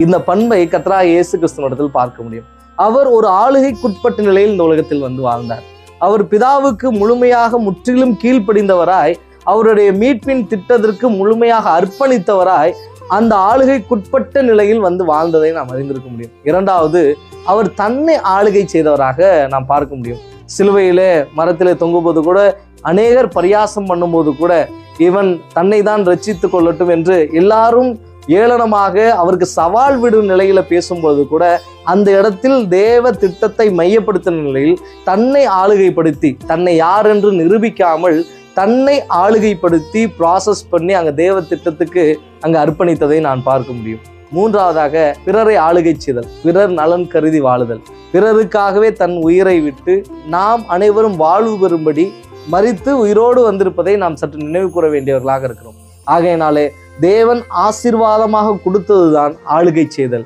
இந்த பண்பை கர்த்தராகிய இயேசு கிறிஸ்துவினிடத்தில் பார்க்க முடியும். அவர் ஒரு ஆளுகைக்குட்பட்ட நிலையில் இந்த உலகத்தில் வாழ்ந்தார். அவர் பிதாவுக்கு முழுமையாக முற்றிலும் கீழ்ப்படிந்தவராய், அவருடைய மீட்பின் திட்டத்திற்கு முழுமையாக அர்ப்பணித்தவராய் அந்த ஆளுகைக்குட்பட்ட நிலையில் வாழ்ந்ததை நாம் அறிந்திருக்க முடியும். இரண்டாவது, அவர் தன்னை ஆளுகை செய்தவராக நாம் பார்க்க முடியும். சிலுவையிலே மரத்திலே தொங்கும்போது கூட அநேகர் பரியாசம் பண்ணும்போது கூட இவன் தன்னை தான் ரட்சித்துக் கொள்ளட்டும் என்று எல்லாரும் ஏளனமாக அவருக்கு சவால் விடும் நிலையில பேசும்போது கூட அந்த இடத்தில் தேவ திட்டத்தை மையப்படுத்தின நிலையில் தன்னை ஆளுகைப்படுத்தி, தன்னை யார் என்று நிரூபிக்காமல் தன்னை ஆளுகைப்படுத்தி ப்ராசஸ் பண்ணி அங்க தேவ திட்டத்துக்கு அங்க அர்ப்பணித்ததை நான் பார்க்க முடியும். மூன்றாவதாக, பிறரை ஆளுகை செய்தல், பிறர் நலன் கருதி வாழுதல். பிறருக்காகவே தன் உயிரை விட்டு நாம் அனைவரும் வாழ்வு பெறும்படி மரித்து உயிரோடு வந்திருப்பதை நாம் சற்று நினைவு கூற வேண்டியவர்களாக இருக்கிறோம். ஆகையினாலே தேவன் ஆசீர்வாதமாக கொடுத்ததுதான் ஆளுகை செய்தல்.